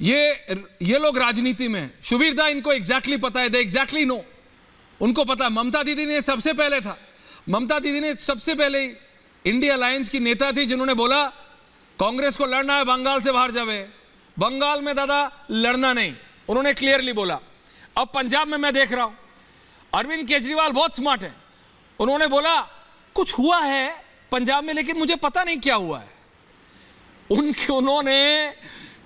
ये लोग राजनीति में हैं। शुभीर दा इनको एग्जैक्टली पता है, दे एग्जैक्टली नो, उनको पता है। ममता दीदी ने सबसे पहले था, ममता दीदी ने सबसे पहले इंडिया अलायंस की नेता थी जिन्होंने बोला कांग्रेस को लड़ना है बंगाल से बाहर जावे। बंगाल में दादा लड़ना नहीं, उन्होंने क्लियरली बोला। अब पंजाब में मैं देख रहा हूं अरविंद केजरीवाल बहुत स्मार्ट है, उन्होंने बोला कुछ हुआ है पंजाब में लेकिन मुझे पता नहीं क्या हुआ है। उन्होंने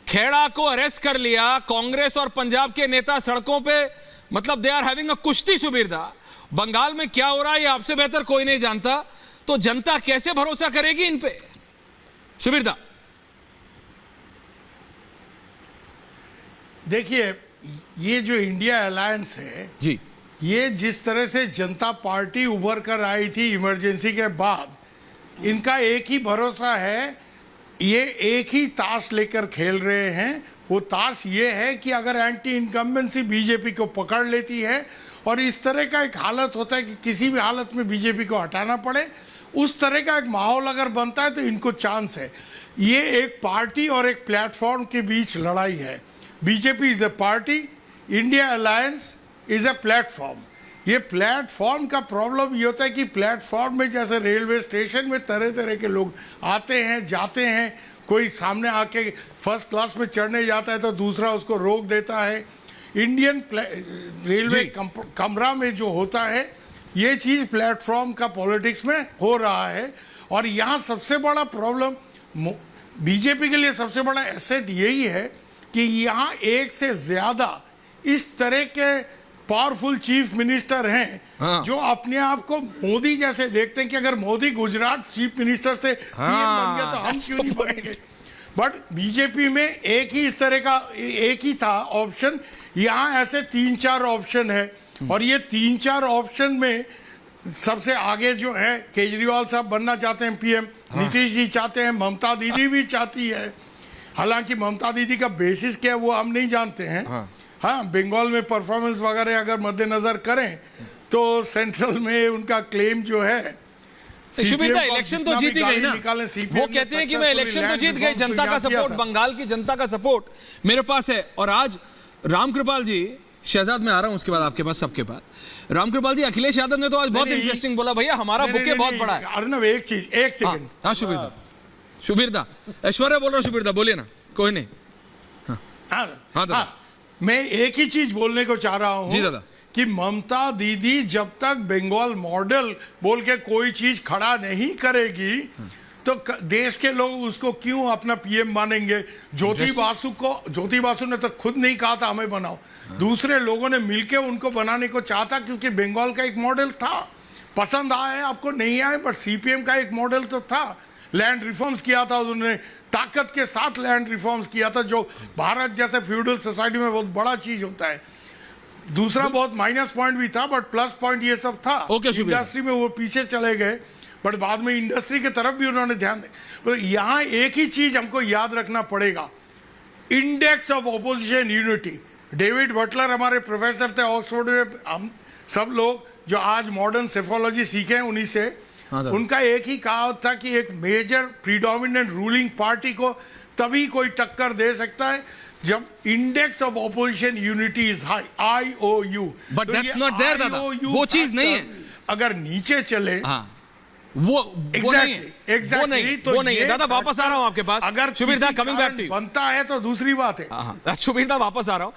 खेड़ा को अरेस्ट कर लिया। कांग्रेस और पंजाब के नेता सड़कों पे, मतलब दे आर हैविंग अ कुश्ती। शुभीर दा, बंगाल में क्या हो रहा है ये आपसे बेहतर कोई नहीं जानता, तो जनता कैसे भरोसा करेगी इन पे? शुभीर दा, देखिए ये जो इंडिया अलायंस है जी, ये जिस तरह से जनता पार्टी उभर कर आई थी इमरजेंसी के बाद, इनका एक ही भरोसा है, ये एक ही ताश लेकर खेल रहे हैं। वो ताश ये है कि अगर एंटी इनकम्बेंसी बीजेपी को पकड़ लेती है और इस तरह का एक हालत होता है कि किसी भी हालत में बीजेपी को हटाना पड़े, उस तरह का एक माहौल अगर बनता है तो इनको चांस है। ये एक पार्टी और एक प्लेटफॉर्म के बीच लड़ाई है। BJP is a party, India alliance is a platform. ये प्लेटफॉर्म का प्रॉब्लम ये होता है कि प्लेटफॉर्म में जैसे रेलवे स्टेशन में तरह तरह के लोग आते हैं जाते हैं, कोई सामने आके फर्स्ट क्लास में चढ़ने जाता है तो दूसरा उसको रोक देता है। इंडियन रेलवे कमरा में जो होता है, ये चीज़ प्लेटफॉर्म का पॉलिटिक्स में हो रहा है। और यहाँ सबसे बड़ा प्रॉब्लम बीजेपी के लिए, सबसे बड़ा एसेट यही है कि यहाँ एक से ज़्यादा इस तरह के पावरफुल चीफ मिनिस्टर हैं, हाँ। जो अपने आप को मोदी जैसे देखते हैं कि अगर मोदी गुजरात चीफ मिनिस्टर से पीएम बन गया तो हम क्यों नहीं बनेंगे। बट बीजेपी में एक ही इस तरह का एक ही था ऑप्शन, यहाँ ऐसे 3-4 ऑप्शन है। और ये 3-4 ऑप्शन में सबसे आगे जो है केजरीवाल साहब बनना चाहते हैं पीएम, नीतीश जी चाहते हैं, ममता दीदी भी चाहती है। हालांकि ममता दीदी का बेसिस क्या है वो हम नहीं जानते हैं। हाँ, बंगाल में परफॉर्मेंस वगैरह अगर मद्देनजर करें तो सेंट्रल में उनका क्लेम जो है, शुभीर दा इलेक्शन तो जीत ही गई ना, वो कहते हैं कि मैं इलेक्शन तो जीत गई, जनता का सपोर्ट, बंगाल की जनता का सपोर्ट मेरे पास है। और आज रामकृपाल जी, शहजाद में आ रहा हूं उसके बाद आपके पास, सबके पास, रामकृपाल जी, अखिलेश यादव ने तो आज बहुत इंटरेस्टिंग बोला, भैया हमारा बुके बहुत बड़ा है। अर्नब एक चीज, एक सेकंड। हाँ शुभीर दा, शुभीर दा, ऐश्वर्या बोल रहा हूँ, शुभीर दा बोलिए ना, कोई नहीं। हाँ, मैं एक ही चीज बोलने को चाह रहा हूँ जी दादा, कि ममता दीदी जब तक बंगाल मॉडल बोल के कोई चीज खड़ा नहीं करेगी तो देश के लोग उसको क्यों अपना पीएम मानेंगे। ज्योति बासु ने तो खुद नहीं कहा था हमें बनाओ, दूसरे लोगों ने मिलके उनको बनाने को चाहता, क्योंकि बंगाल का एक मॉडल था। पसंद आए आपको नहीं आए, बट सीपीएम का एक मॉडल तो था। लैंड रिफॉर्म्स किया था उन्होंने, ताकत के साथ लैंड रिफॉर्म्स किया था, जो भारत जैसे फ्यूडल सोसाइटी में बहुत बड़ा चीज होता है। दूसरा बहुत माइनस पॉइंट भी था, बट प्लस पॉइंट ये सब था। इंडस्ट्री में वो पीछे चले गए, बट बाद में इंडस्ट्री की तरफ भी उन्होंने ध्यान दिया। तो यहाँ एक ही चीज हमको याद रखना पड़ेगा, index of opposition unity. David Butler हमारे प्रोफेसर थे ऑक्सफोर्ड में, हम सब लोग जो आज मॉडर्न सेफोलॉजी सीखे हैं उन्हीं से। उनका एक ही कहावत था कि एक मेजर प्रीडोमिनेंट रूलिंग पार्टी को तभी कोई टक्कर दे सकता है जब index of opposition unity is high, IOU। But that's not there दादा, वो चीज नहीं है। अगर नीचे चले, हाँ, वो नहीं है, वो नहीं है दादा। वापस आ रहा हूं आपके पास, अगर शुभीर दा, कमिंग बैक टू यू। बनता है तो दूसरी बात है। शुभीर दा वापस आ रहा हूं